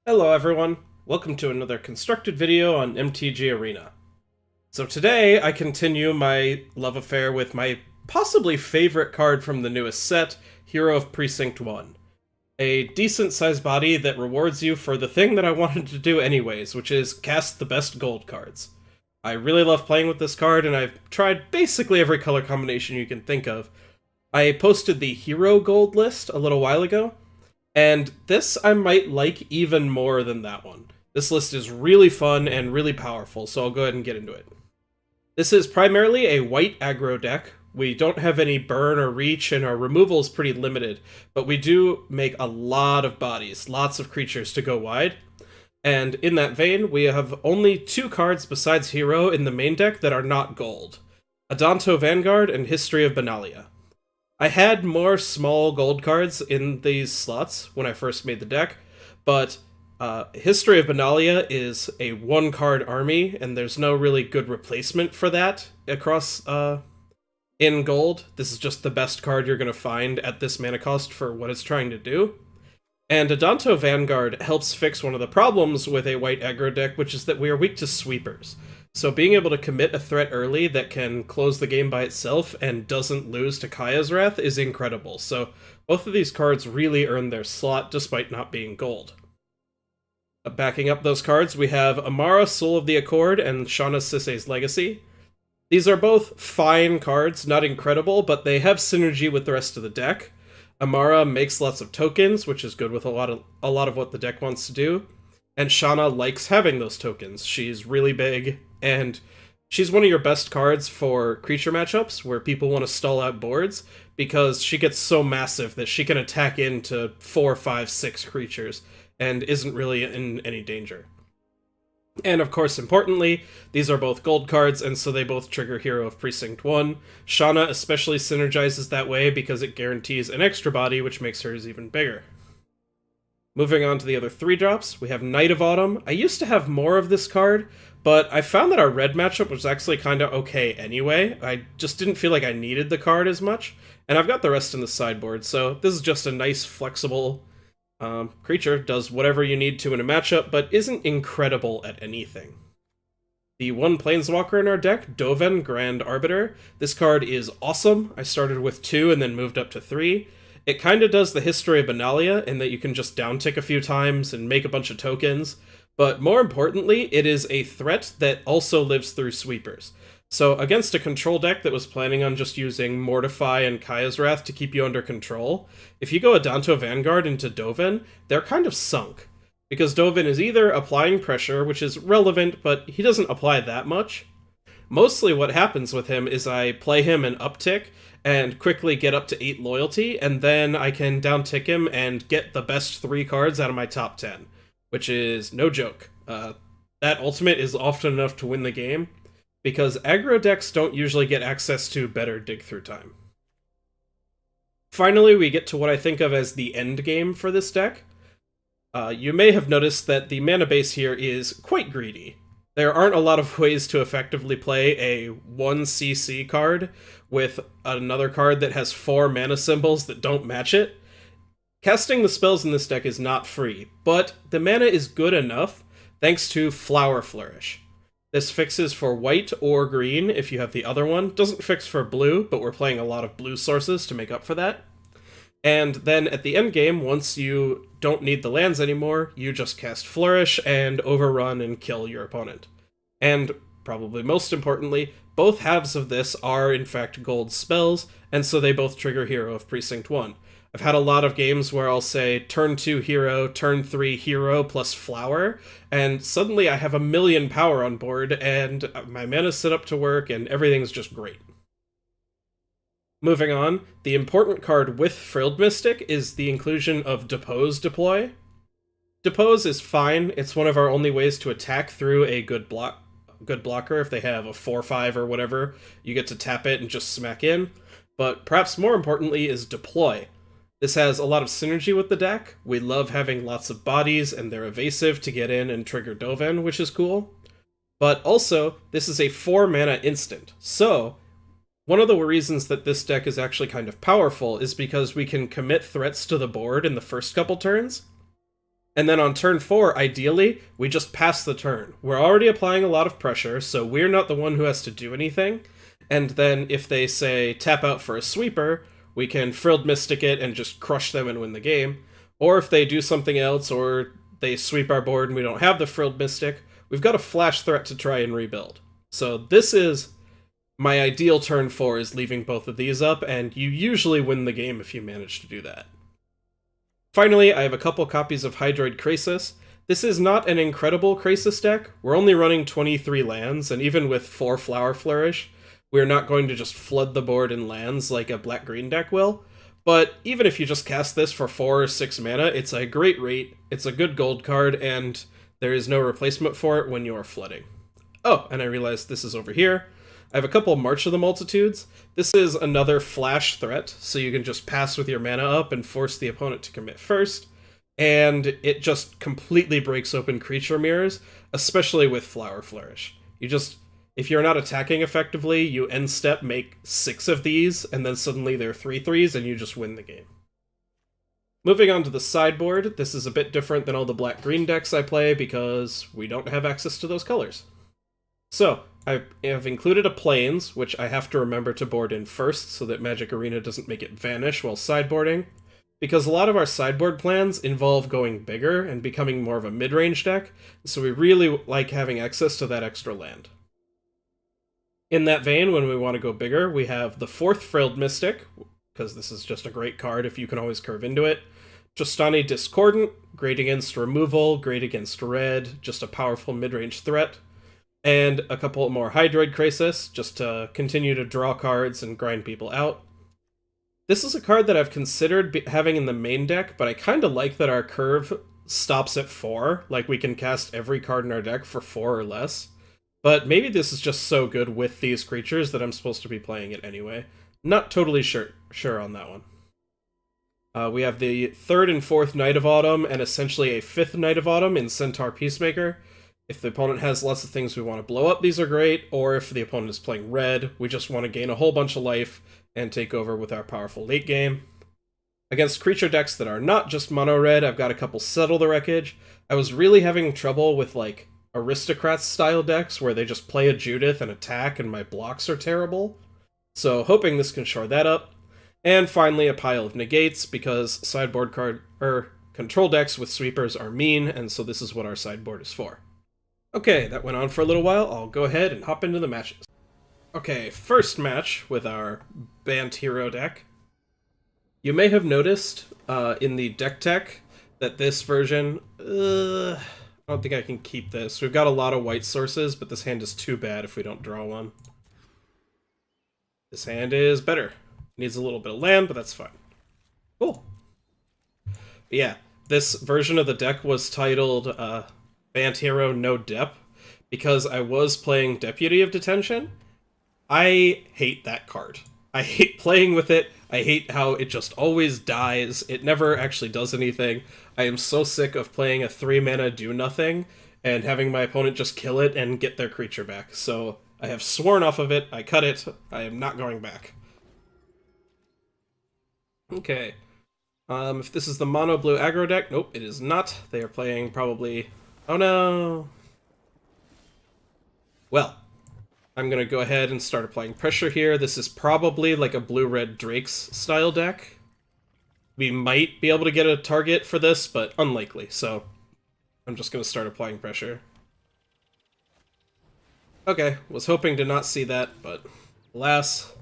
Hello everyone, welcome to another constructed video on MTG Arena. So today I continue my love affair with my possibly favorite card from the newest set, Hero of Precinct One. A decent sized body that rewards you for the thing that I wanted to do anyways, which is cast the best gold cards. I really love playing with this card and I've tried basically every color combination you can think of. I posted the Hero Gold list a little while ago, and this I might like even more than that one. This list is really fun and really powerful, so I'll go ahead and get into it. This is primarily a white aggro deck. We don't have any burn or reach, and our removal is pretty limited, but we do make a lot of bodies, lots of creatures to go wide. And in that vein, we have only two cards besides Hero in the main deck that are not gold: Adanto Vanguard and History of Benalia. I had more small gold cards in these slots when I first made the deck, but History of Benalia is a one-card army, and there's no really good replacement for that across in gold. This is just the best card you're going to find at this mana cost for what it's trying to do. And Adanto Vanguard helps fix one of the problems with a white aggro deck, which is that we are weak to sweepers. So being able to commit a threat early that can close the game by itself and doesn't lose to Kaya's Wrath is incredible. So both of these cards really earn their slot despite not being gold. Backing up those cards, we have Emmara, Soul of the Accord, and Shanna, Sisay's Legacy. These are both fine cards, not incredible, but they have synergy with the rest of the deck. Emmara makes lots of tokens, which is good with a lot of what the deck wants to do. And Shanna likes having those tokens. She's really big, and she's one of your best cards for creature matchups where people want to stall out boards, because she gets so massive that she can attack into 4, 5, 6 creatures and isn't really in any danger. And of course, importantly, these are both gold cards, and so they both trigger Hero of Precinct 1. Shanna especially synergizes that way because it guarantees an extra body, which makes hers even bigger. Moving on to the other 3-drops, we have Knight of Autumn. I used to have more of this card, but I found that our red matchup was actually kind of okay anyway. I just didn't feel like I needed the card as much, and I've got the rest in the sideboard, so this is just a nice, flexible creature. Does whatever you need to in a matchup, but isn't incredible at anything. The one Planeswalker in our deck, Dovin, Grand Arbiter. This card is awesome. I started with 2 and then moved up to 3. It kind of does the History of Benalia in that you can just downtick a few times and make a bunch of tokens, but more importantly, it is a threat that also lives through sweepers. So against a control deck that was planning on just using Mortify and Kaya's Wrath to keep you under control, if you go Adanto Vanguard into Dovin, they're kind of sunk. Because Dovin is either applying pressure, which is relevant, but he doesn't apply that much. Mostly what happens with him is I play him an uptick and quickly get up to 8 loyalty, and then I can downtick him and get the best 3 cards out of my top 10, which is no joke. That ultimate is often enough to win the game, because aggro decks don't usually get access to better dig-through time. Finally, we get to what I think of as the end game for this deck. You may have noticed that the mana base here is quite greedy. There aren't a lot of ways to effectively play a 1 CC card with another card that has 4 mana symbols that don't match it. Casting the spells in this deck is not free, but the mana is good enough thanks to Flourish. This fixes for white or green if you have the other one. Doesn't fix for blue, but we're playing a lot of blue sources to make up for that. And then at the end game, once you don't need the lands anymore, you just cast Flourish and overrun and kill your opponent. And probably most importantly, both halves of this are in fact gold spells, and so they both trigger Hero of Precinct 1. I've had a lot of games where I'll say turn 2 Hero, turn 3 Hero plus Flower, and suddenly I have a million power on board, and my mana's set up to work, and everything's just great. Moving on, the important card with Frilled Mystic is the inclusion of Depose deploy. Depose is fine. It's one of our only ways to attack through a good blocker. If they have a 4/5 or whatever, you get to tap it and just smack in. But perhaps more importantly is deploy. This has a lot of synergy with the deck. We love having lots of bodies, and they're evasive to get in and trigger Dovin, which is cool. But also, this is a 4 mana instant. So one of the reasons that this deck is actually kind of powerful is because we can commit threats to the board in the first couple turns, And then on turn 4, ideally, we just pass the turn. We're already applying a lot of pressure, so we're not the one who has to do anything. And then if they say tap out for a sweeper, we can Frilled Mystic it and just crush them and win the game. Or if they do something else, or they sweep our board and we don't have the Frilled Mystic, we've got a flash threat to try and rebuild. So this is my ideal turn 4, is leaving both of these up, and you usually win the game if you manage to do that. Finally, I have a couple copies of Hydroid Krasis. This is not an incredible Krasis deck. We're only running 23 lands, and even with 4 Flower Flourish, we're not going to just flood the board in lands like a black-green deck will. But even if you just cast this for 4 or 6 mana, it's a great rate, it's a good gold card, and there is no replacement for it when you are flooding. Oh, and I realized this is over here. I have a couple March of the Multitudes. This is another flash threat, so you can just pass with your mana up and force the opponent to commit first. And it just completely breaks open creature mirrors, especially with Flower Flourish. If you're not attacking effectively, you end step make 6 of these, and then suddenly they're 3/3s, and you just win the game. Moving on to the sideboard, this is a bit different than all the black-green decks I play because we don't have access to those colors. So, I have included a Plains, which I have to remember to board in first so that Magic Arena doesn't make it vanish while sideboarding, because a lot of our sideboard plans involve going bigger and becoming more of a mid-range deck, so we really like having access to that extra land. In that vein, when we want to go bigger, we have the 4th Frilled Mystic, because this is just a great card if you can always curve into it. Justani Discordant, great against removal, great against red, just a powerful mid-range threat. And a couple more Hydroid Krasis, just to continue to draw cards and grind people out. This is a card that I've considered having in the main deck, but I kind of like that our curve stops at 4, like we can cast every card in our deck for 4 or less. But maybe this is just so good with these creatures that I'm supposed to be playing it anyway. Not totally sure on that one. We have the 3rd and 4th Night of Autumn, and essentially a 5th Night of Autumn in Centaur Peacemaker. If the opponent has lots of things we want to blow up, these are great, or if the opponent is playing red, we just want to gain a whole bunch of life and take over with our powerful late game. Against creature decks that are not just mono-red, I've got a couple Settle the Wreckage. I was really having trouble with, like, Aristocrats-style decks where they just play a Judith and attack and my blocks are terrible. So hoping this can shore that up. And finally a pile of Negates, because control decks with sweepers are mean, and so this is what our sideboard is for. Okay, that went on for a little while. I'll go ahead and hop into the matches. Okay, first match with our Bant hero deck. You may have noticed in the deck tech that this version... I don't think I can keep this. We've got a lot of white sources, but this hand is too bad if we don't draw one. This hand is better. Needs a little bit of land, but that's fine. Cool. But yeah, this version of the deck was titled Bant Hero No Dep, because I was playing Deputy of Detention. I hate that card. I hate playing with it. I hate how it just always dies. It never actually does anything. I am so sick of playing a 3-mana do-nothing and having my opponent just kill it and get their creature back. So I have sworn off of it. I cut it. I am not going back. Okay. If this is the mono-blue aggro deck, nope, it is not. They are playing probably... Oh no! Well, I'm going to go ahead and start applying pressure here. This is probably like a blue-red Drake's style deck. We might be able to get a target for this, but unlikely, so I'm just going to start applying pressure. Okay, was hoping to not see that, but alas.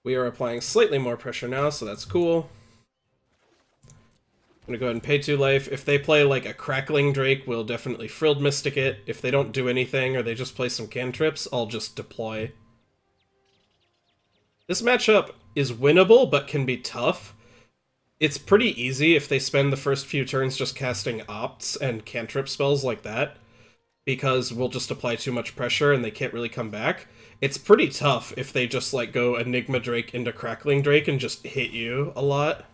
We are applying slightly more pressure now, so that's cool. I'm gonna go ahead and pay 2 life. If they play like a Crackling Drake, we'll definitely Frilled Mystic it. If they don't do anything or they just play some cantrips, I'll just deploy. This matchup is winnable, but can be tough. It's pretty easy if they spend the first few turns just casting opts and cantrip spells like that, because we'll just apply too much pressure and they can't really come back. It's pretty tough if they just like go Enigma Drake into Crackling Drake and just hit you a lot.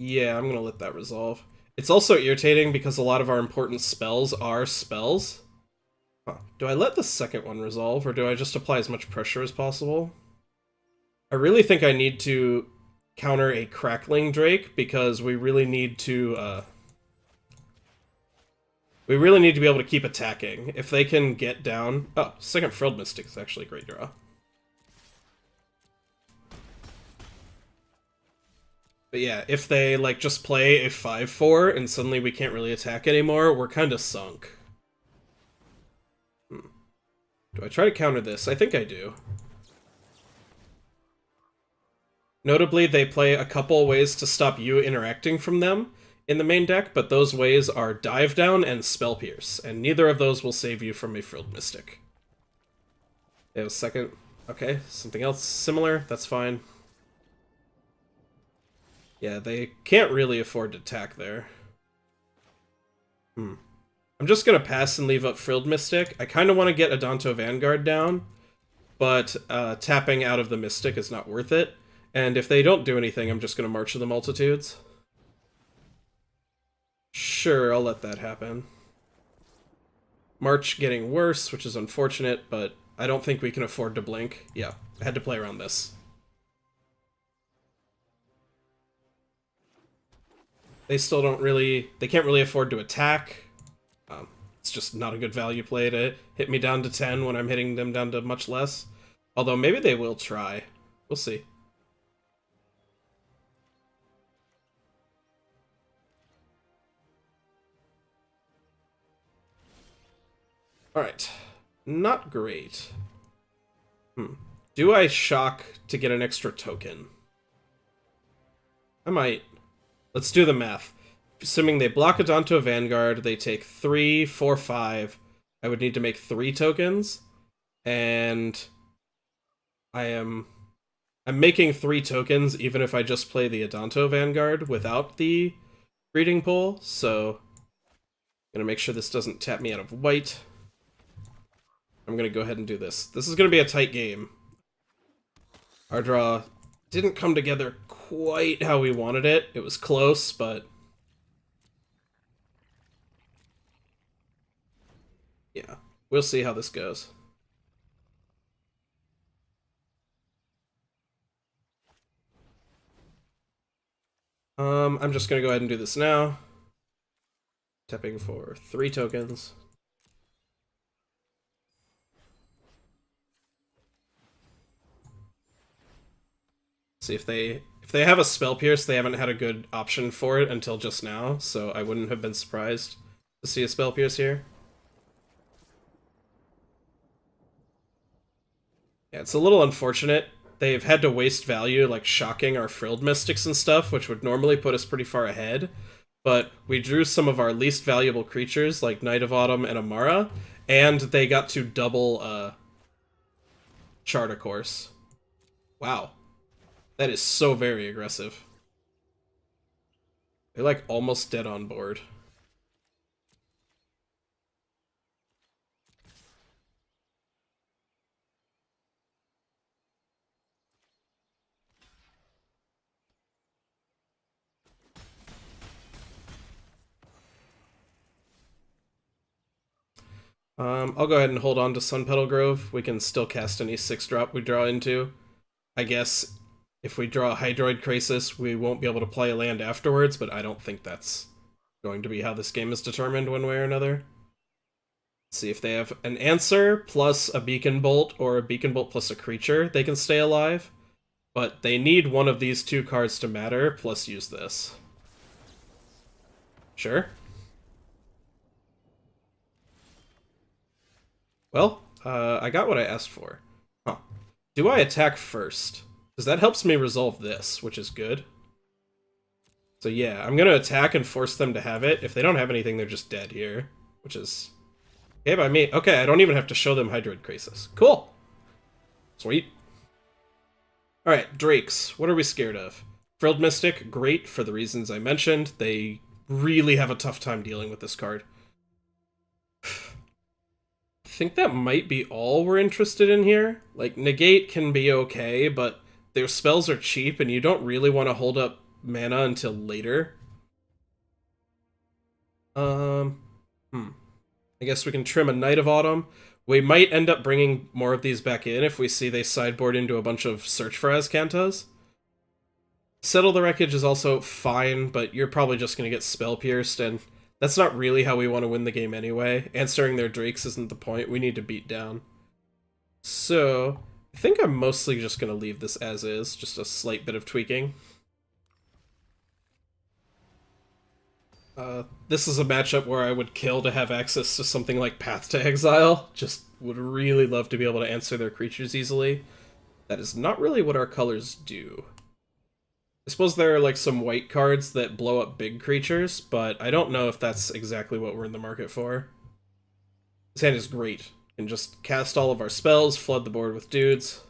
Yeah, I'm gonna let that resolve. It's also irritating because a lot of our important spells are spells. Huh. Do I let the second one resolve, or do I just apply as much pressure as possible? I really think I need to counter a Crackling Drake because we really need to be able to keep attacking. If they can get down... Oh, second Frilled Mystic is actually a great draw. But yeah, if they, like, just play a 5-4 and suddenly we can't really attack anymore, we're kind of sunk. Do I try to counter this? I think I do. Notably, they play a couple ways to stop you interacting from them in the main deck, but those ways are Dive Down and Spell Pierce, and neither of those will save you from a Frilled Mystic. They have a second... Okay, something else similar, that's fine. Yeah, they can't really afford to attack there. I'm just gonna pass and leave up Frilled Mystic. I kind of want to get Adanto Vanguard down, but tapping out of the Mystic is not worth it. And if they don't do anything, I'm just gonna March of the Multitudes. Sure, I'll let that happen. March getting worse, which is unfortunate, but I don't think we can afford to blink. Yeah, I had to play around this. They still don't really... They can't really afford to attack. It's just not a good value play to hit me down to 10 when I'm hitting them down to much less. Although maybe they will try. We'll see. Alright. Not great. Do I shock to get an extra token? I might. Let's do the math. Assuming they block Adanto Vanguard, they take 3, 4, 5. I would need to make 3 tokens. And I'm making 3 tokens even if I just play the Adanto Vanguard without the breeding pool, so I'm gonna make sure this doesn't tap me out of white. I'm gonna go ahead and do this. This is gonna be a tight game. Our draw didn't come together quite how we wanted it. It was close, but yeah, we'll see how this goes. I'm just gonna go ahead and do this now. Tapping for 3 tokens. See if they have a Spell Pierce, they haven't had a good option for it until just now, so I wouldn't have been surprised to see a Spell Pierce here. Yeah, it's a little unfortunate. They've had to waste value, like shocking our Frilled Mystics and stuff, which would normally put us pretty far ahead. But we drew some of our least valuable creatures, like Knight of Autumn and Emmara, and they got to double Chart a Course. Wow. That is so very aggressive. They're like almost dead on board. I'll go ahead and hold on to Sunpetal Grove. We can still cast any 6-drop we draw into. I guess if we draw Hydroid Krasis, we won't be able to play a land afterwards, but I don't think that's going to be how this game is determined one way or another. Let's see if they have an answer plus a Beacon Bolt or a Beacon Bolt plus a creature, they can stay alive. But they need one of these 2 cards to matter, plus use this. Sure. Well, I got what I asked for. Huh. Do I attack first? Because that helps me resolve this, which is good. So yeah, I'm going to attack and force them to have it. If they don't have anything, they're just dead here, which is okay by me. Okay, I don't even have to show them Hydroid Krasis. Cool. Sweet. Alright, Drakes. What are we scared of? Frilled Mystic, great for the reasons I mentioned. They really have a tough time dealing with this card. I think that might be all we're interested in here. Like, Negate can be okay, but their spells are cheap, and you don't really want to hold up mana until later. I guess we can trim a Knight of Autumn. We might end up bringing more of these back in if we see they sideboard into a bunch of Search for Azcantas. Settle the Wreckage is also fine, but you're probably just going to get Spell Pierced, and that's not really how we want to win the game anyway. Answering their Drakes isn't the point, we need to beat down. So, I think I'm mostly just going to leave this as is, just a slight bit of tweaking. This is a matchup where I would kill to have access to something like Path to Exile. Just would really love to be able to answer their creatures easily. That is not really what our colors do. I suppose there are like some white cards that blow up big creatures, but I don't know if that's exactly what we're in the market for. This hand is great. Can just cast all of our spells, flood the board with dudes.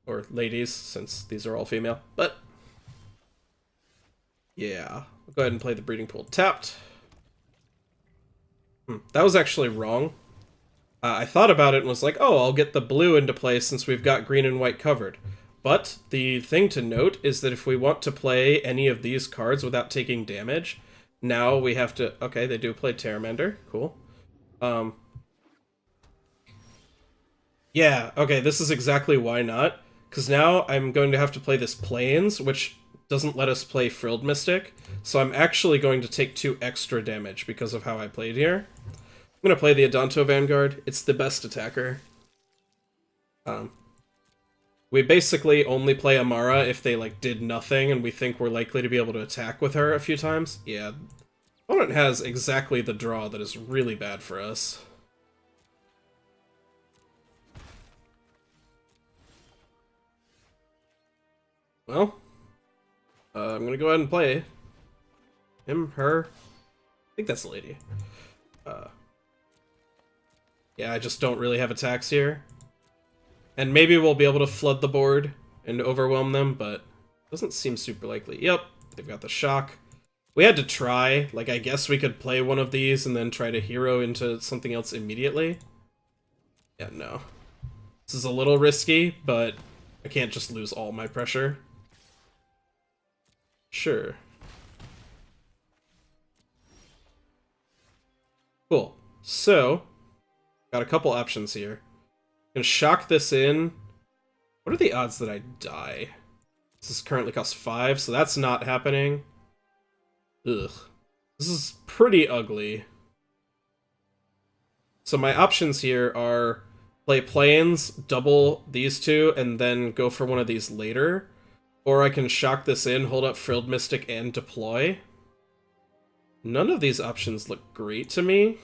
Or ladies, since these are all female. But yeah, we'll go ahead and play the Breeding Pool tapped. That was actually wrong. I thought about it and was like, oh, I'll get the blue into play since we've got green and white covered. But the thing to note is that if we want to play any of these cards without taking damage, now we have to... Okay, they do play Terramander. Cool. Yeah, okay, this is exactly why not. Because now I'm going to have to play this Plains, which doesn't let us play Frilled Mystic. So I'm actually going to take 2 extra damage because of how I played here. I'm going to play the Adanto Vanguard. It's the best attacker. We basically only play Emmara if they, like, did nothing and we think we're likely to be able to attack with her a few times. Yeah, opponent has exactly the draw that is really bad for us. Well, I'm gonna go ahead and play him, her. I think that's the lady. Yeah, I just don't really have attacks here. And maybe we'll be able to flood the board and overwhelm them, but it doesn't seem super likely. Yep, they've got the shock. We had to try. Like, I guess we could play one of these and then try to hero into something else immediately. Yeah, no. This is a little risky, but I can't just lose all my pressure. Sure. Cool. So, got a couple options here. Gonna shock this in. What are the odds that I die? This currently costs 5, so that's not happening. Ugh. This is pretty ugly. So my options here are play Plains, double these 2, and then go for one of these later. Or I can shock this in, hold up Frilled Mystic, and deploy. None of these options look great to me.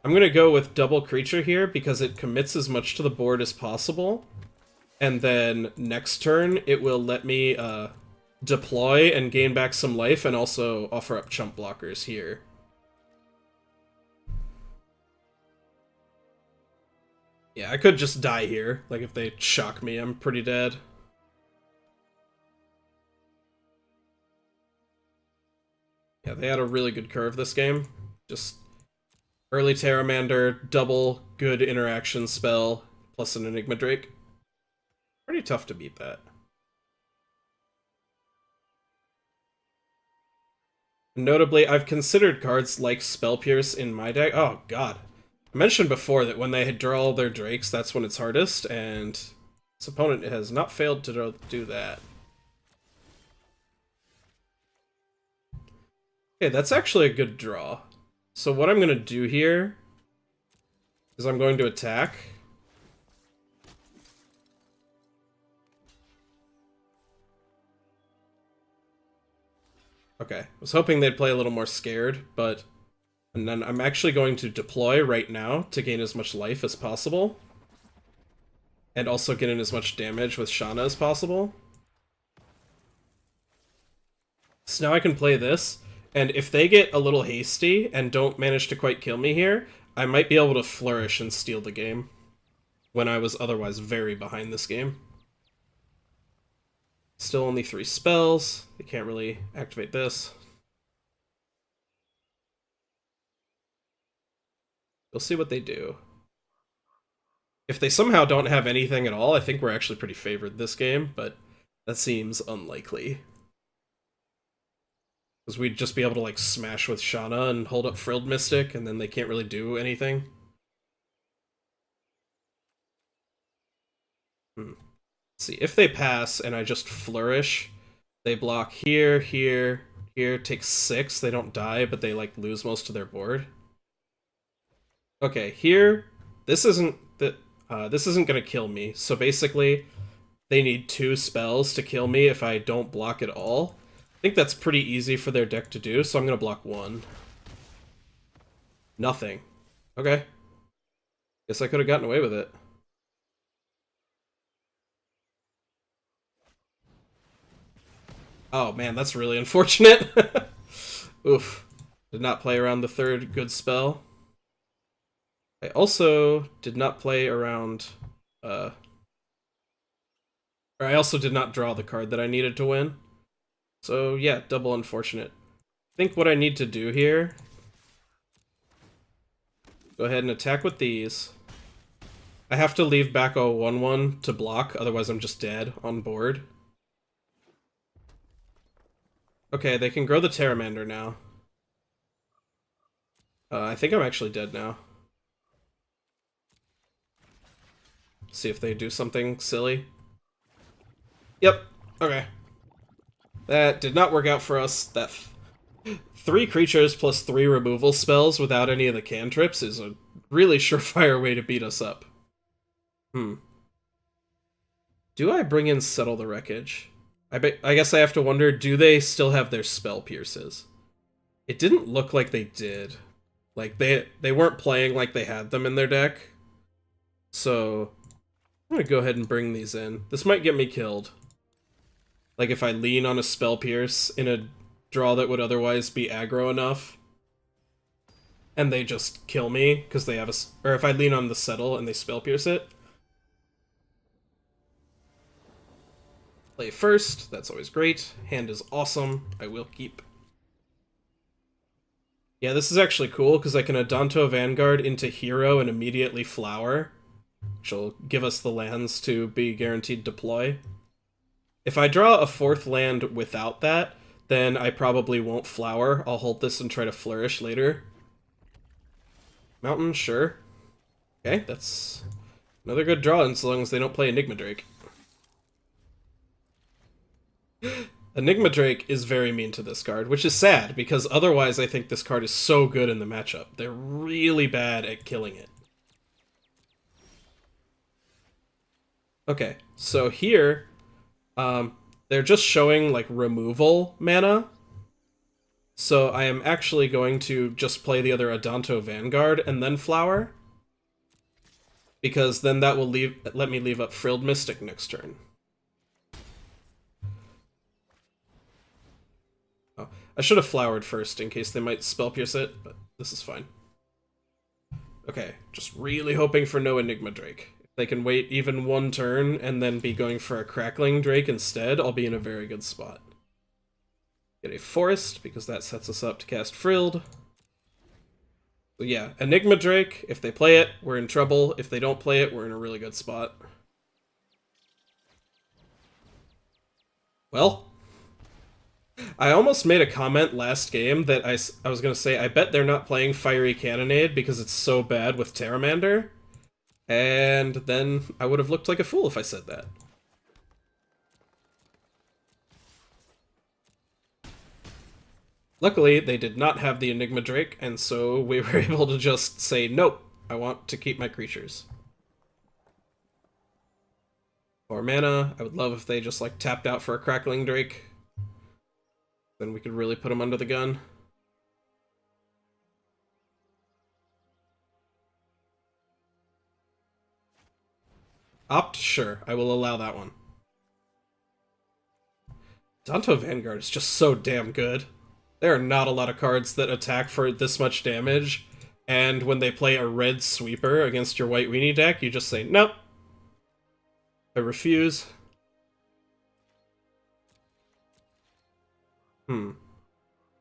I'm going to go with double creature here because it commits as much to the board as possible. And then next turn, it will let me deploy and gain back some life and also offer up chump blockers here. Yeah, I could just die here. Like, if they shock me, I'm pretty dead. Yeah, they had a really good curve this game. Just early Terramander, double good interaction spell, plus an Enigma Drake. Pretty tough to beat that. Notably, I've considered cards like Spell Pierce in my deck. Oh, God. I mentioned before that when they draw all their Drakes, that's when it's hardest, and this opponent has not failed to do that. Okay, that's actually a good draw. So what I'm going to do here is I'm going to attack. Okay, I was hoping they'd play a little more scared, but... And then I'm actually going to deploy right now to gain as much life as possible. And also get in as much damage with Shanna as possible. So now I can play this. And if they get a little hasty and don't manage to quite kill me here, I might be able to Flourish and steal the game. When I was otherwise very behind this game. Still only 3 spells. They can't really activate this. We'll see what they do. If they somehow don't have anything at all, I think we're actually pretty favored this game, but that seems unlikely. Because we'd just be able to, like, smash with Shanna and hold up Frilled Mystic, and then they can't really do anything. Let's see, if they pass and I just Flourish, they block here, here, here, take 6, they don't die, but they, like, lose most of their board. Okay, here, this isn't gonna kill me, so basically, they need 2 spells to kill me if I don't block at all. I think that's pretty easy for their deck to do, so I'm gonna block 1. Nothing. Okay. Guess I could have gotten away with it. Oh man, that's really unfortunate. Oof. Did not play around the 3rd good spell. I also did not play around, or I also did not draw the card that I needed to win. So yeah, double unfortunate. I think what I need to do here, go ahead and attack with these. I have to leave back a 1/1 to block, otherwise I'm just dead on board. Okay, they can grow the Pteramander now. I think I'm actually dead now. See if they do something silly. Yep, okay. That did not work out for us. That 3 creatures plus 3 removal spells without any of the cantrips is a really surefire way to beat us up. Do I bring in Settle the Wreckage? I guess I have to wonder, do they still have their spell pierces? It didn't look like they did. Like, they weren't playing like they had them in their deck. So, I'm gonna go ahead and bring these in. This might get me killed. Like, if I lean on a spell pierce in a draw that would otherwise be aggro enough, and they just kill me, because they have or if I lean on the Settle and they spell pierce it. Play first, that's always great. Hand is awesome, I will keep. Yeah, this is actually cool, because I can Adanto Vanguard into Hero and immediately Flower, which will give us the lands to be guaranteed deploy. If I draw a 4th land without that, then I probably won't Flower. I'll hold this and try to Flourish later. Mountain, sure. Okay, that's another good draw, as long as they don't play Enigma Drake. Enigma Drake is very mean to this card, which is sad, because otherwise I think this card is so good in the matchup. They're really bad at killing it. Okay, so here, they're just showing, like, removal mana. So I am actually going to just play the other Adanto Vanguard and then Flower. Because then that will let me leave up Frilled Mystic next turn. Oh, I should have Flowered first in case they might spell pierce it, but this is fine. Okay, just really hoping for no Enigma Drake. If they can wait even 1 turn and then be going for a Crackling Drake instead, I'll be in a very good spot. Get a Forest, because that sets us up to cast Frilled. So yeah, Enigma Drake, if they play it, we're in trouble. If they don't play it, we're in a really good spot. Well, I almost made a comment last game that I was going to say, I bet they're not playing Fiery Cannonade because it's so bad with Pteramander. And then I would have looked like a fool if I said that. Luckily, they did not have the Enigma Drake, and so we were able to just say, nope, I want to keep my creatures. 4 mana, I would love if they just, like, tapped out for a Crackling Drake. Then we could really put them under the gun. Opt? Sure, I will allow that one. Adanto Vanguard is just so damn good. There are not a lot of cards that attack for this much damage, and when they play a red sweeper against your white weenie deck, you just say, nope. I refuse.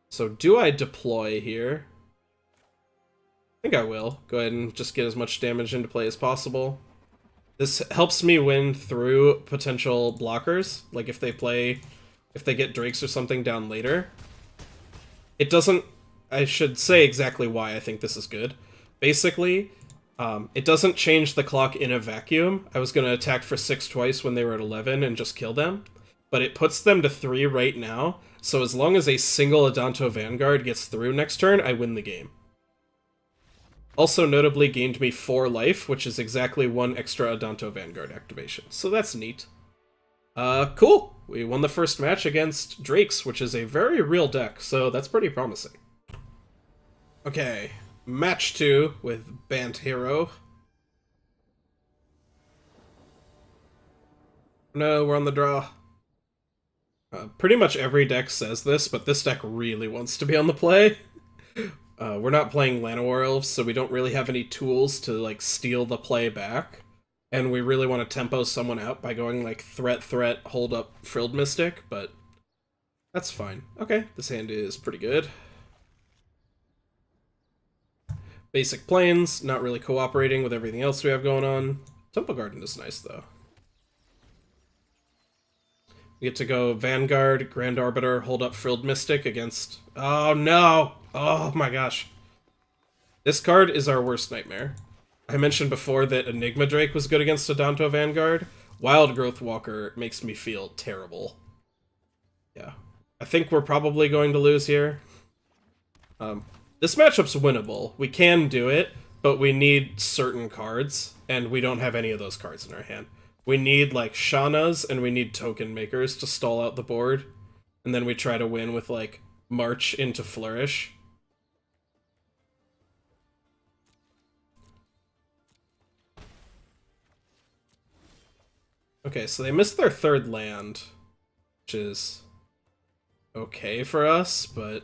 So do I deploy here? I think I will. Go ahead and just get as much damage into play as possible. This helps me win through potential blockers, like if they get Drakes or something down later. It doesn't... I should say exactly why I think this is good. Basically, It doesn't change the clock in a vacuum. I was going to attack for 6 twice when they were at 11 and just kill them, but it puts them to 3 right now, so as long as a single Adanto Vanguard gets through next turn, I win the game. Also notably gained me 4 life, which is exactly 1 extra Adanto Vanguard activation, so that's neat. Cool! We won the first match against Drakes, which is a very real deck, so that's pretty promising. Okay, match 2 with Bant Hero. No, we're on the draw. Pretty much every deck says this, but this deck really wants to be on the play. We're not playing Llanowar Elves, so we don't really have any tools to, like, steal the play back. And we really want to tempo someone out by going, like, threat, hold up, Frilled Mystic, but that's fine. Okay, this hand is pretty good. Basic Plains, not really cooperating with everything else we have going on. Temple Garden is nice, though. We get to go Vanguard, Grand Arbiter, hold up Frilled Mystic against... Oh, no! Oh, my gosh. This card is our worst nightmare. I mentioned before that Enigma Drake was good against Adanto Vanguard. Wild Growth Walker makes me feel terrible. Yeah. I think we're probably going to lose here. This matchup's winnable. We can do it, but we need certain cards, and we don't have any of those cards in our hand. We need, like, Shannas, and we need token makers to stall out the board. And then we try to win with, like, March into Flourish. Okay, so they missed their 3rd land, which is okay for us, but...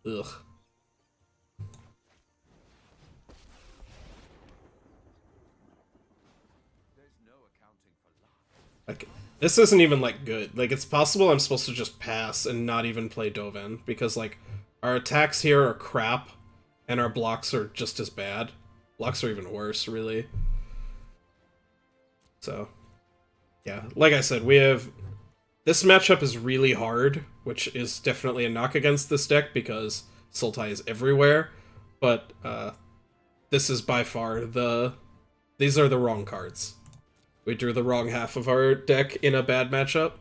Ugh. Like, this isn't even, like, good. Like, it's possible I'm supposed to just pass and not even play Dovin, because, like, our attacks here are crap, and our blocks are just as bad. Blocks are even worse, really. So, yeah, like I said, we have... This matchup is really hard, which is definitely a knock against this deck, because Sultai is everywhere, but, this is by far the... These are the wrong cards. We drew the wrong half of our deck in a bad matchup.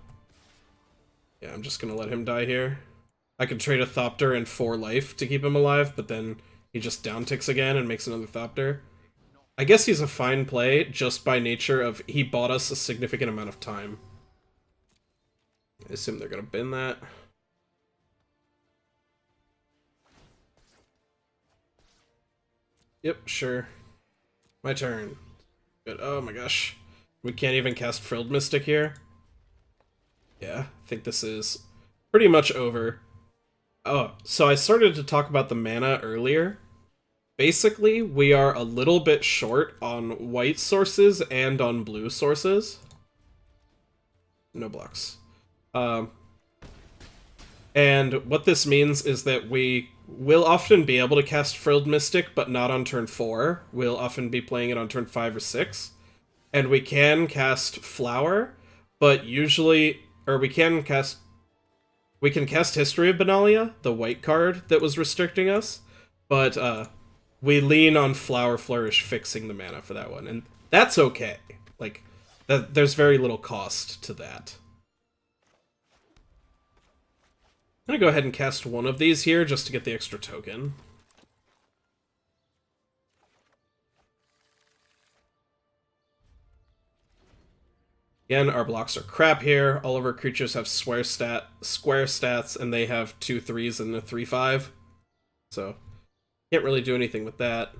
Yeah, I'm just gonna let him die here. I could trade a Thopter and 4 life to keep him alive, but then he just downticks again and makes another Thopter. I guess he's a fine play, just by nature of he bought us a significant amount of time. I assume they're gonna bin that. Yep, sure. My turn. Good. Oh my gosh. We can't even cast Frilled Mystic here. Yeah, I think this is pretty much over. Oh, so I started to talk about the mana earlier. Basically, we are a little bit short on white sources and on blue sources. No blocks. And what this means is that we will often be able to cast Frilled Mystic, but not on turn 4. We'll often be playing it on turn 5 or 6. And we can cast Flower, but usually... Or we can cast History of Benalia, the white card that was restricting us, but we lean on Flower Flourish fixing the mana for that one, and that's okay. Like, there's very little cost to that. I'm gonna go ahead and cast one of these here just to get the extra token. Again, our blocks are crap here. All of our creatures have square stats, and they have 2 3s and a 3/5. So, can't really do anything with that.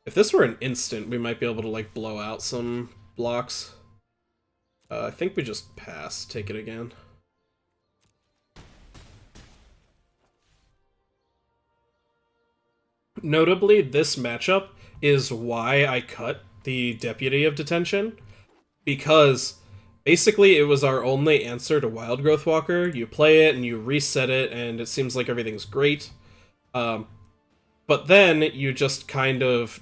If this were an instant, we might be able to, like, blow out some blocks. I think we just pass. Take it again. Notably, this matchup is why I cut the Deputy of Detention. Because basically it was our only answer to Wild Growth Walker. You play it and you reset it and it seems like everything's great. But then you just kind of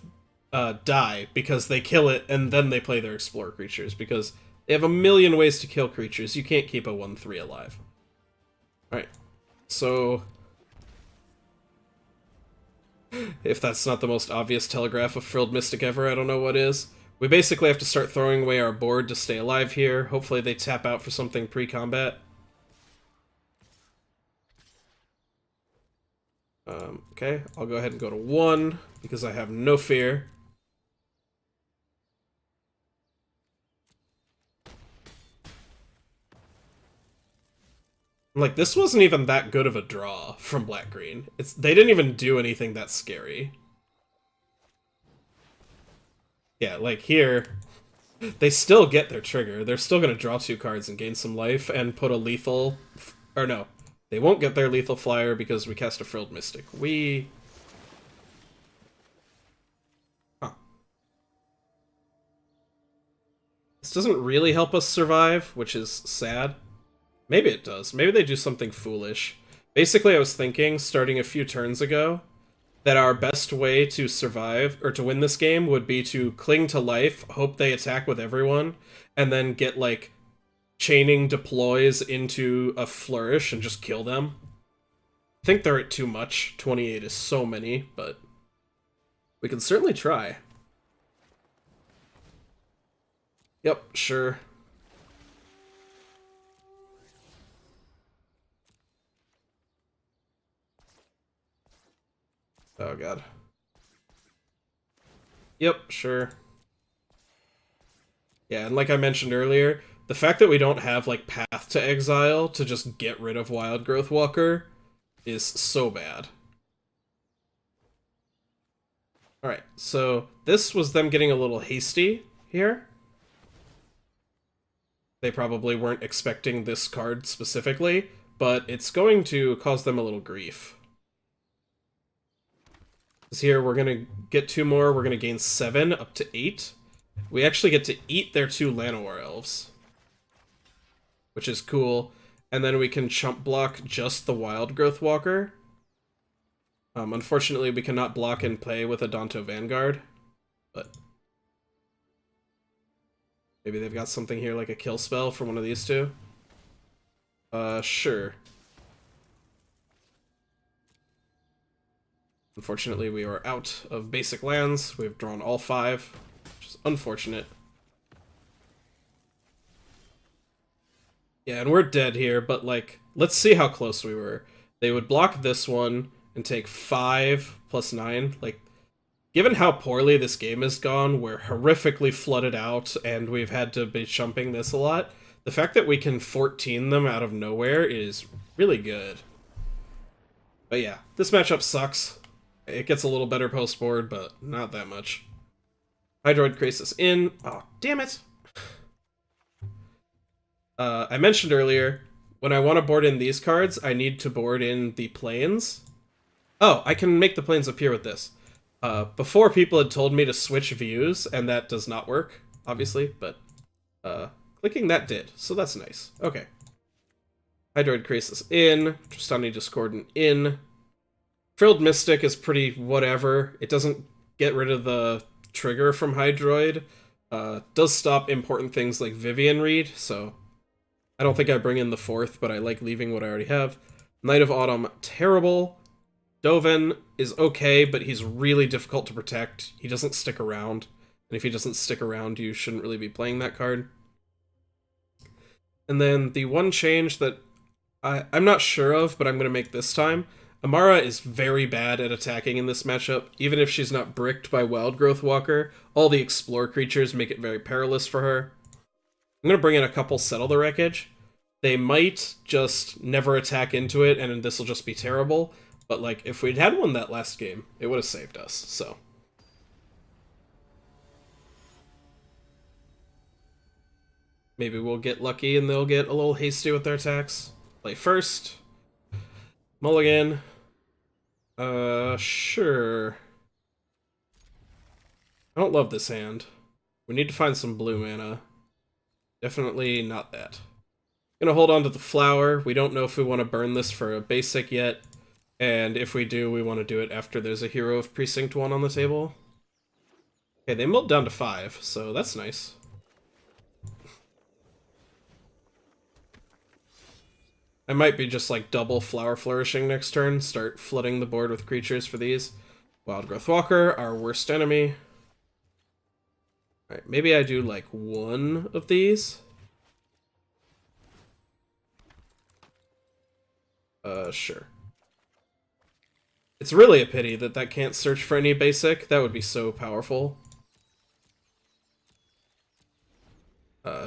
die because they kill it and then they play their Explore creatures because they have a million ways to kill creatures. You can't keep a 1/3 alive. Alright, so... If that's not the most obvious telegraph of Frilled Mystic ever, I don't know what is. We basically have to start throwing away our board to stay alive here. Hopefully they tap out for something pre-combat. Okay, I'll go ahead and go to 1, because I have no fear. Like, this wasn't even that good of a draw from black-green. They didn't even do anything that scary. Yeah, like here, they still get their trigger. They're still going to draw 2 cards and gain some life and put a lethal... Or no, they won't get their lethal flyer because we cast a Frilled Mystic. Huh. This doesn't really help us survive, which is sad. Maybe it does. Maybe they do something foolish. Basically, I was thinking, starting a few turns ago, that our best way to survive, or to win this game, would be to cling to life, hope they attack with everyone, and then get, like, chaining deploys into a Flourish and just kill them. I think they're at too much. 28 is so many, but we can certainly try. Yep, sure. Oh god. Yep, sure. Yeah, and like I mentioned earlier, the fact that we don't have, like, Path to Exile to just get rid of Wild Growth Walker is so bad. Alright, so this was them getting a little hasty here. They probably weren't expecting this card specifically, but it's going to cause them a little grief. Because here we're going to get 2 more, we're going to gain 7 up to 8. We actually get to eat their 2 Llanowar Elves, which is cool. And then we can chump block just the Wild Growth Walker. Unfortunately, we cannot block and play with Adanto Vanguard, but maybe they've got something here like a kill spell for one of these 2. Sure. Unfortunately, we are out of basic lands. We've drawn all 5, which is unfortunate. Yeah, and we're dead here, but, like, let's see how close we were. They would block this one and take 5 plus 9. Like, given how poorly this game has gone, we're horrifically flooded out, and we've had to be chumping this a lot. The fact that we can 14 them out of nowhere is really good. But yeah, this matchup sucks. It gets a little better post-board, but not that much. Hydroid Krasis in. Oh, damn it! I mentioned earlier, when I want to board in these cards, I need to board in the planes. Oh, I can make the planes appear with this. Before, people had told me to switch views, and that does not work, obviously, but clicking that did, so that's nice. Okay. Hydroid Krasis in, Tristani Discordant in. Frilled Mystic is pretty whatever. It doesn't get rid of the trigger from Hydroid. Does stop important things like Vivian Reed, so I don't think I bring in the 4th, but I like leaving what I already have. Knight of Autumn, terrible. Dovin is okay, but he's really difficult to protect. He doesn't stick around, and if he doesn't stick around, you shouldn't really be playing that card. And then the one change that I'm not sure of, but I'm going to make this time. Emmara is very bad at attacking in this matchup. Even if she's not bricked by Wild Growth Walker, all the Explore creatures make it very perilous for her. I'm going to bring in a couple Settle the Wreckage. They might just never attack into it, and this will just be terrible. But, like, if we'd had one that last game, it would have saved us, so. Maybe we'll get lucky and they'll get a little hasty with their attacks. Play first. Mulligan. Sure. I don't love this hand. We need to find some blue mana. Definitely not that. Gonna hold on to the flower. We don't know if we want to burn this for a basic yet. And if we do, we want to do it after there's a Hero of Precinct One on the table. Okay, they milled down to 5, so that's nice. I might be just like double Flower Flourishing next turn, start flooding the board with creatures for these. Wild Growth Walker, our worst enemy. Alright, maybe I do like one of these. Sure. It's really a pity that that can't search for any basic. That would be so powerful.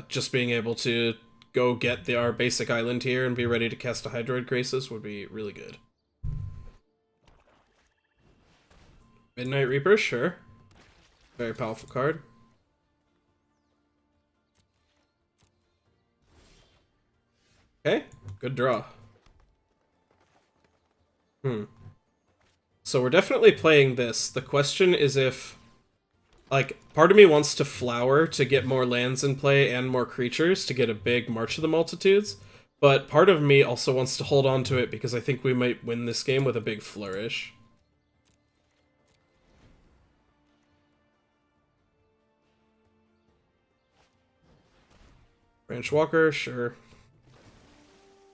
Just being able to go get our basic island here and be ready to cast a Hydroid Krasis would be really good. Midnight Reaper, sure. Very powerful card. Okay, good draw. So we're definitely playing this. The question is if... Like, part of me wants to flower to get more lands in play and more creatures to get a big March of the Multitudes, but part of me also wants to hold on to it because I think we might win this game with a big Flourish. Branch Walker, sure.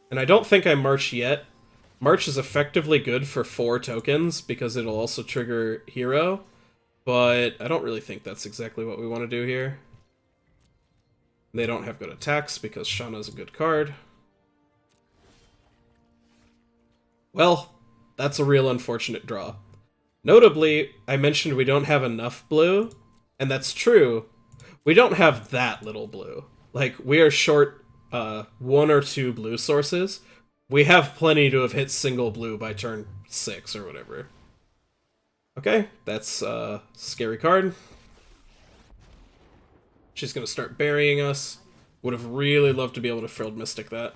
And I don't think I March yet. March is effectively good for 4 tokens because it'll also trigger Hero, but I don't really think that's exactly what we want to do here. They don't have good attacks because Shanna's a good card. Well, that's a real unfortunate draw. Notably, I mentioned we don't have enough blue, and that's true. We don't have that little blue. Like, we are short 1 or 2 blue sources. We have plenty to have hit single blue by turn 6 or whatever. Okay, that's a scary card. She's gonna start burying us. Would have really loved to be able to Frilled Mystic that.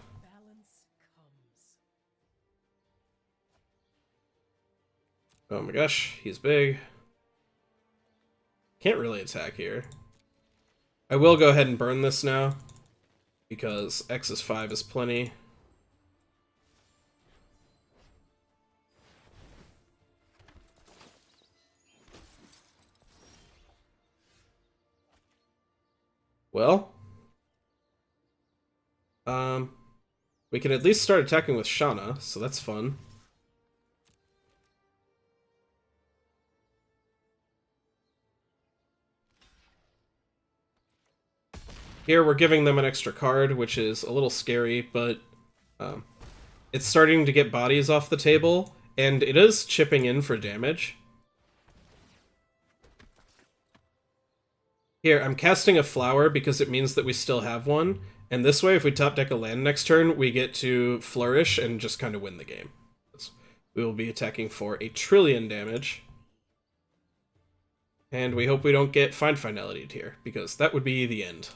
Oh my gosh, he's big. Can't really attack here. I will go ahead and burn this now, because X is 5 is plenty. Well, we can at least start attacking with Shanna, so that's fun. Here we're giving them an extra card, which is a little scary, but it's starting to get bodies off the table, and it is chipping in for damage. Here, I'm casting a flower because it means that we still have one, and this way, if we top deck a land next turn, we get to Flourish and just kind of win the game. We will be attacking for 1,000,000,000,000 damage. And we hope we don't get Find Finality here, because that would be the end.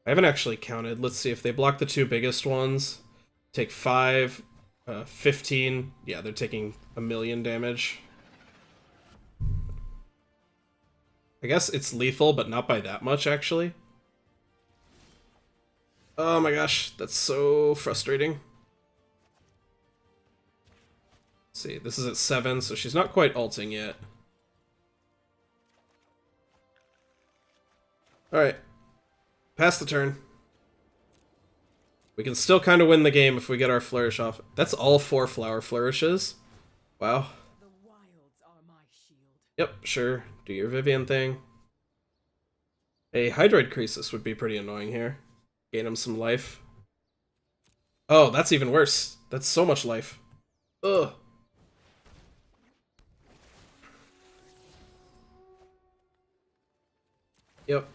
I haven't actually counted. Let's see if they block the 2 biggest ones. Take 5, 15. Yeah, they're taking 1,000,000 damage. I guess it's lethal, but not by that much, actually. Oh my gosh, that's so frustrating. Let's see, this is at 7, so she's not quite ulting yet. Alright. Pass the turn. We can still kind of win the game if we get our Flourish off. That's all 4 flower flourishes. Wow. The wilds are my shield. Yep, sure. Do your Vivian thing. A Hydroid Krasis would be pretty annoying here. Gain him some life. Oh, that's even worse. That's so much life. Ugh. Yep.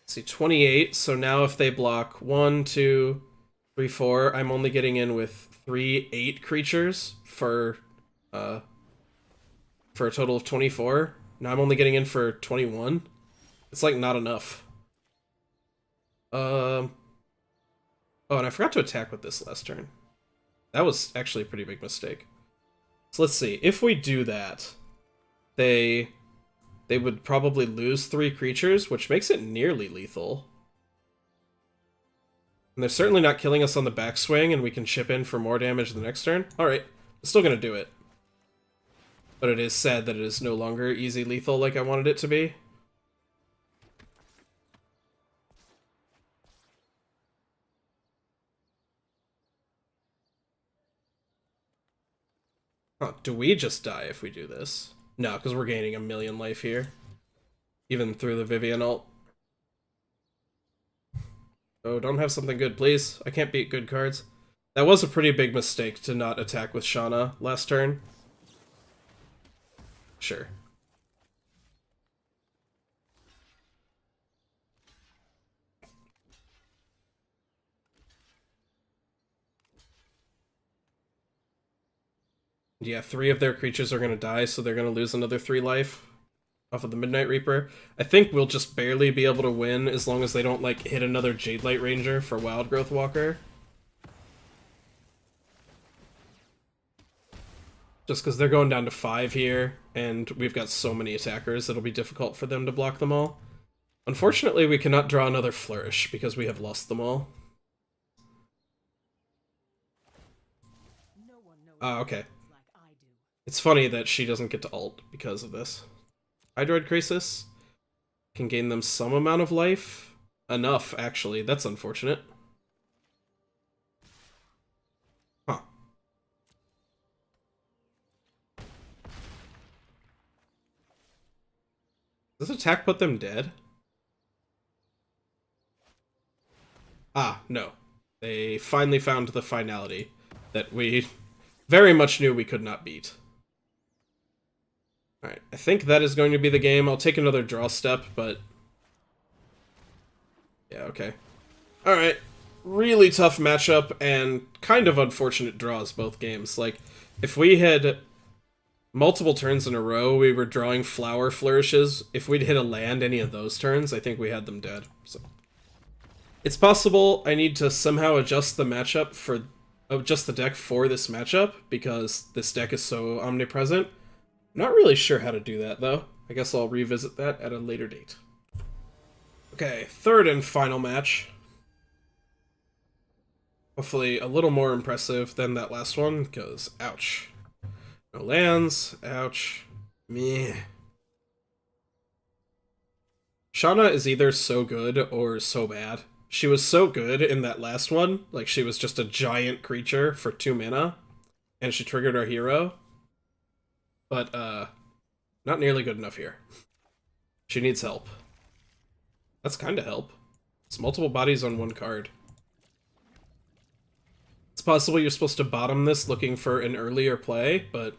Let's see, 28. So now if they block 1, 2, 3, 4, I'm only getting in with 3 8 creatures for a total of 24. Now I'm only getting in for 21. It's like not enough. Oh, and I forgot to attack with this last turn. That was actually a pretty big mistake. So let's see. If we do that, they would probably lose 3 creatures, which makes it nearly lethal. And they're certainly not killing us on the backswing, and we can chip in for more damage the next turn. Alright, I'm still gonna do it. But it is sad that it is no longer easy lethal like I wanted it to be. Huh, do we just die if we do this? No, because we're gaining 1,000,000 life here. Even through the Vivian ult. Oh, don't have something good, please. I can't beat good cards. That was a pretty big mistake to not attack with Shanna last turn. Sure. Yeah, 3 of their creatures are going to die, so they're going to lose another 3 life off of the Midnight Reaper. I think we'll just barely be able to win as long as they don't, like, hit another Jade Light Ranger for Wild Growth Walker. Just because they're going down to 5 here, and we've got so many attackers, it'll be difficult for them to block them all. Unfortunately, we cannot draw another Flourish, because we have lost them all. Ah, okay. It's funny that she doesn't get to ult because of this. Hydroid Krasis can gain them some amount of life. Enough, actually. That's unfortunate. Huh. Does this attack put them dead? Ah, no. They finally found the finality that we very much knew we could not beat. Alright, I think that is going to be the game. I'll take another draw step, but... yeah, okay. Alright, really tough matchup, and kind of unfortunate draws both games. Like, if we had multiple turns in a row, we were drawing flower flourishes. If we'd hit a land any of those turns, I think we had them dead. So it's possible I need to somehow adjust the matchup for... adjust the deck for this matchup, because this deck is so omnipresent. Not really sure how to do that, though. I guess I'll revisit that at a later date. Okay, third and final match. Hopefully a little more impressive than that last one, because ouch. No lands, ouch. Meh. Shanna is either so good or so bad. She was so good in that last one, like she was just a giant creature for 2 mana, and she triggered our hero. But, not nearly good enough here. She needs help. That's kinda help. It's multiple bodies on 1 card. It's possible you're supposed to bottom this looking for an earlier play, but...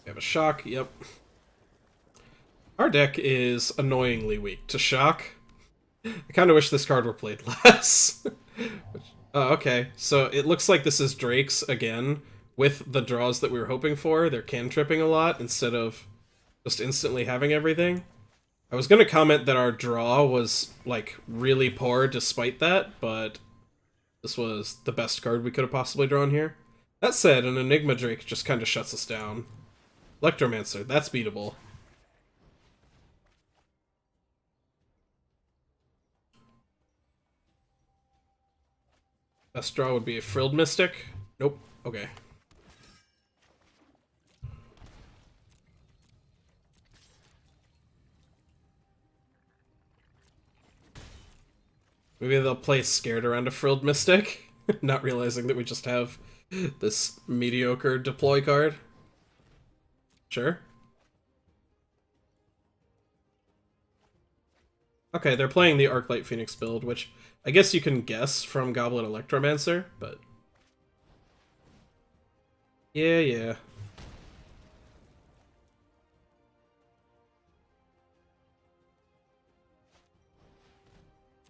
we have a shock, yep. Our deck is annoyingly weak to shock. I kind of wish this card were played less. Oh, okay. So it looks like this is Drake's again, with the draws that we were hoping for. They're cantripping a lot instead of just instantly having everything. I was going to comment that our draw was, like, really poor despite that, but this was the best card we could have possibly drawn here. That said, an Enigma Drake just kind of shuts us down. Electromancer, that's beatable. Best draw would be a Frilled Mystic. Nope. Okay. Maybe they'll play scared around a Frilled Mystic, not realizing that we just have this mediocre deploy card. Sure. Okay, they're playing the Arclight Phoenix build, which I guess you can guess from Goblin Electromancer, but... yeah.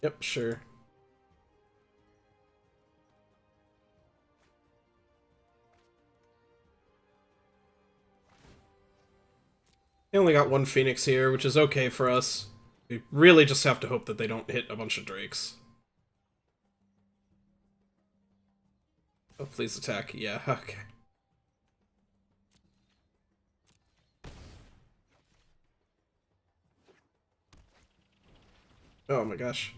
Yep, sure. They only got 1 Phoenix here, which is okay for us. We really just have to hope that they don't hit a bunch of Drakes. Oh, please attack. Yeah, okay. Oh my gosh.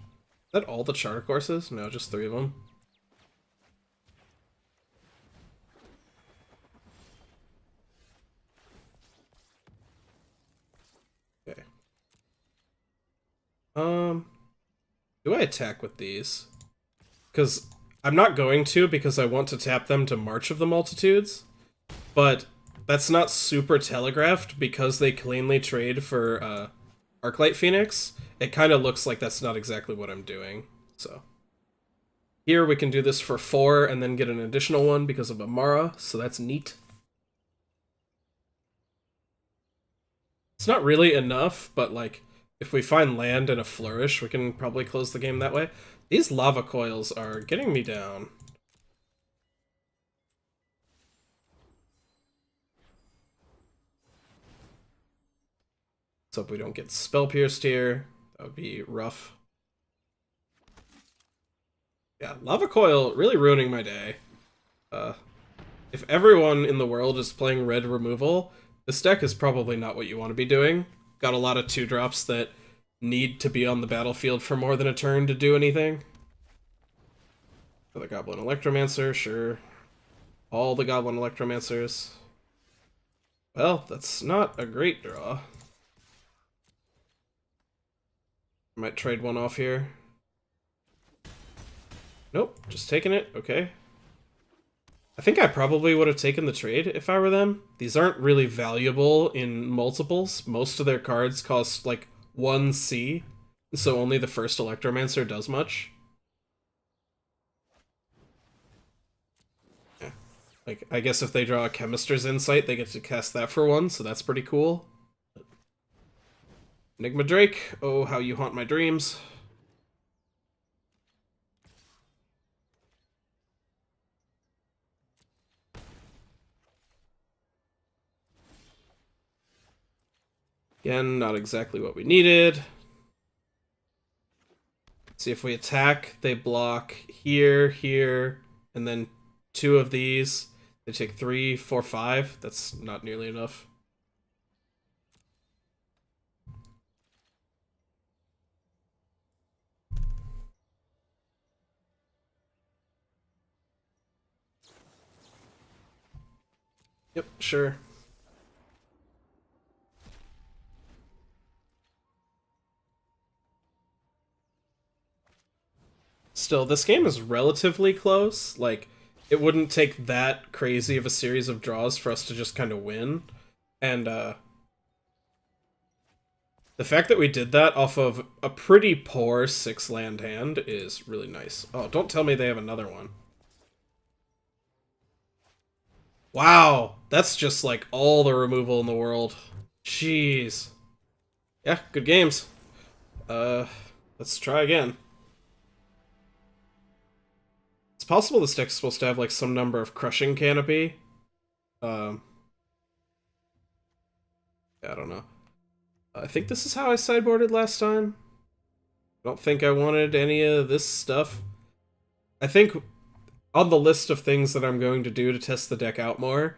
Is that all the charter courses? No, just 3 of them. Okay. Do I attack with these? Because I'm not going to, because I want to tap them to March of the Multitudes, but that's not super telegraphed because they cleanly trade for Arclight Phoenix. It kind of looks like that's not exactly what I'm doing, so. Here we can do this for 4 and then get an additional one because of Emmara, so that's neat. It's not really enough, but like, if we find land and a Flourish, we can probably close the game that way. These lava coils are getting me down. Let's hope we don't get spell pierced here. That would be rough. Yeah, lava coil really ruining my day. If everyone in the world is playing red removal, this deck is probably not what you want to be doing. Got a lot of 2-drops that need to be on the battlefield for more than a turn to do anything. For the Goblin Electromancer, sure. All the Goblin Electromancers. Well, that's not a great draw. Might trade one off here. Nope, just taking it, okay. I think I probably would have taken the trade if I were them. These aren't really valuable in multiples. Most of their cards cost like 1C, so only the first Electromancer does much. Yeah. Like, I guess if they draw a Chemister's Insight, they get to cast that for 1, so that's pretty cool. Enigma Drake, oh how you haunt my dreams. Again, not exactly what we needed. See if we attack, they block here, here, and then 2 of these. They take 3, 4, 5. That's not nearly enough. Yep, sure. Still, this game is relatively close. Like, it wouldn't take that crazy of a series of draws for us to just kind of win. And, the fact that we did that off of a pretty poor 6-land hand is really nice. Oh, don't tell me they have another one. Wow, that's just like all the removal in the world. Jeez. Yeah, good games. Let's try again. It's possible this deck's supposed to have like some number of crushing canopy. I don't know. I think this is how I sideboarded last time. I don't think I wanted any of this stuff. I think on the list of things that I'm going to do to test the deck out more,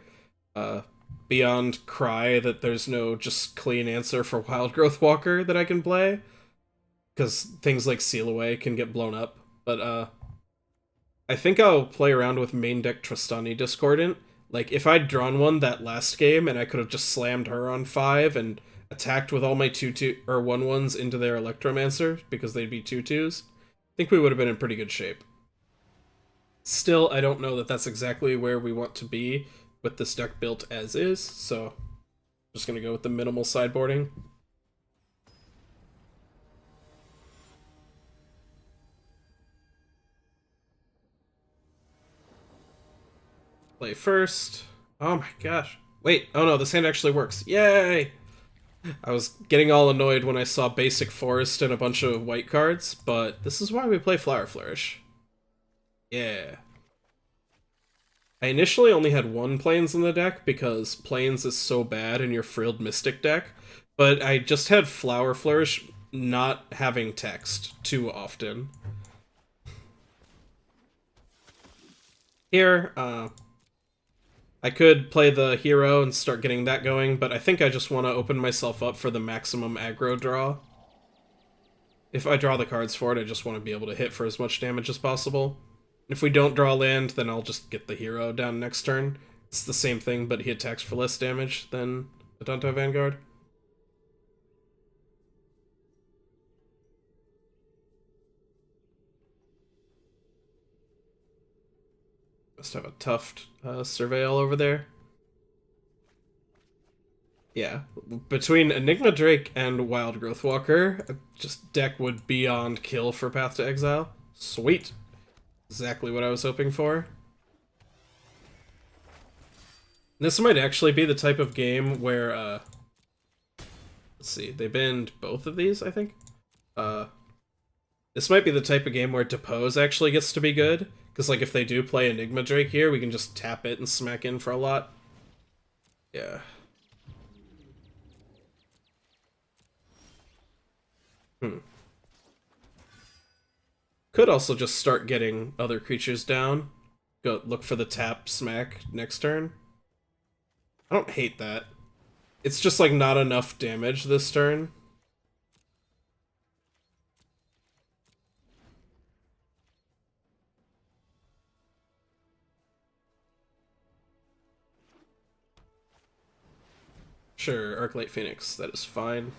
beyond Cry that there's no just clean answer for Wild Growth Walker that I can play, because things like Seal Away can get blown up, but I think I'll play around with main deck Tristani Discordant. Like, if I'd drawn one that last game and I could have just slammed her on 5 and attacked with all my 2/2 or 1/1s into their Electromancer, because they'd be 2/2s, I think we would have been in pretty good shape. Still, I don't know that that's exactly where we want to be with this deck built as is, so I'm just going to go with the minimal sideboarding. Play first. Oh my gosh. Wait, oh no, this hand actually works. Yay! I was getting all annoyed when I saw Basic Forest and a bunch of white cards, but this is why we play Flower Flourish. Yeah. I initially only had 1 Plains in the deck because Plains is so bad in your Frilled Mystic deck, but I just had Flower Flourish not having text too often. Here, I could play the hero and start getting that going, but I think I just want to open myself up for the maximum aggro draw. if I draw the cards for it, I just want to be able to hit for as much damage as possible. If we don't draw land, then I'll just get the hero down next turn. It's the same thing, but he attacks for less damage than Adanto Vanguard. Must have a Tuft Surveil over there. Yeah, between Enigma Drake and Wild Growth Walker, just deck would beyond kill for Path to Exile. Sweet. Exactly what I was hoping for. This might actually be the type of game where, let's see, they banned both of these, I think? This might be the type of game where Depose actually gets to be good, because, like, if they do play Enigma Drake here, we can just tap it and smack in for a lot. Yeah. Could also just start getting other creatures down. Go look for the tap smack next turn. I don't hate that. It's just like not enough damage this turn. Sure, Arclight Phoenix, that is fine.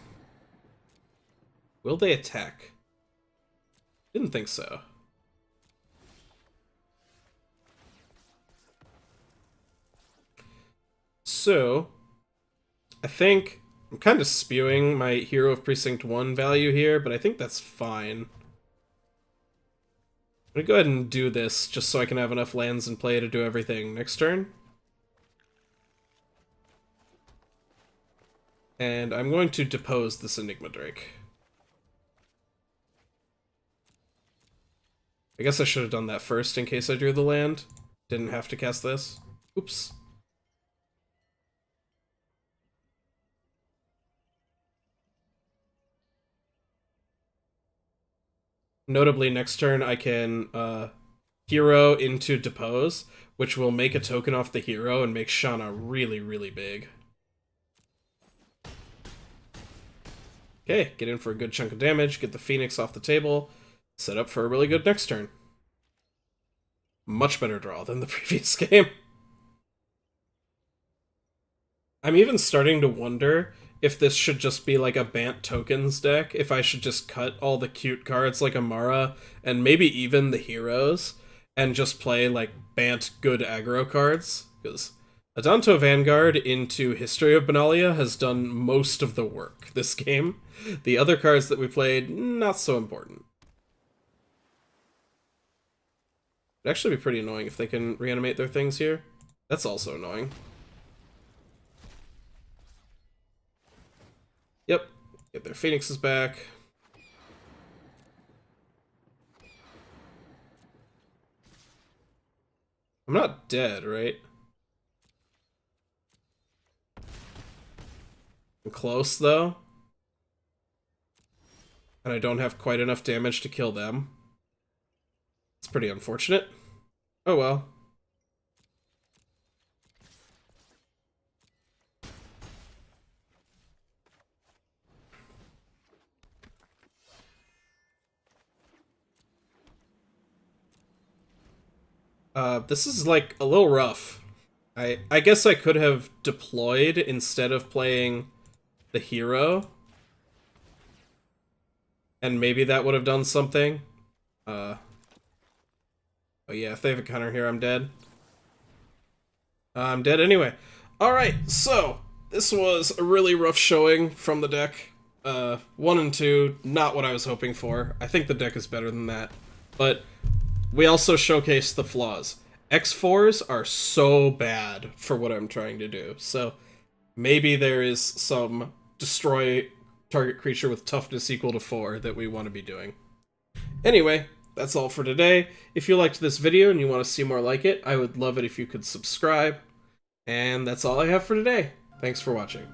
Will they attack? Didn't think so. So, I think I'm kind of spewing my Hero of Precinct One value here, but I think that's fine. I'm gonna go ahead and do this just so I can have enough lands in play to do everything next turn. And I'm going to depose this Enigma Drake. I guess I should have done that first in case I drew the land. Didn't have to cast this. Oops. Notably, next turn I can hero into Depose, which will make a token off the hero and make Shanna really, really big. Okay, get in for a good chunk of damage, get the Phoenix off the table, set up for a really good next turn. Much better draw than the previous game. I'm even starting to wonder if this should just be like a Bant tokens deck, if I should just cut all the cute cards like Emmara, and maybe even the heroes, and just play like Bant good aggro cards, because Adanto Vanguard into History of Benalia has done most of the work this game. The other cards that we played, not so important. It'd actually be pretty annoying if they can reanimate their things here. That's also annoying. Yep, get their Phoenixes back. I'm not dead, right? I'm close, though. And I don't have quite enough damage to kill them. It's pretty unfortunate. Oh well. This is like a little rough. I guess I could have deployed instead of playing the hero. And maybe that would have done something. Oh yeah, if they have a counter here, I'm dead. I'm dead anyway. Alright, so this was a really rough showing from the deck. 1 and 2, not what I was hoping for. I think the deck is better than that. But we also showcased the flaws. X4s are so bad for what I'm trying to do. So maybe there is some destroy target creature with toughness equal to 4 that we want to be doing. Anyway, that's all for today. If you liked this video and you want to see more like it, I would love it if you could subscribe. And that's all I have for today. Thanks for watching.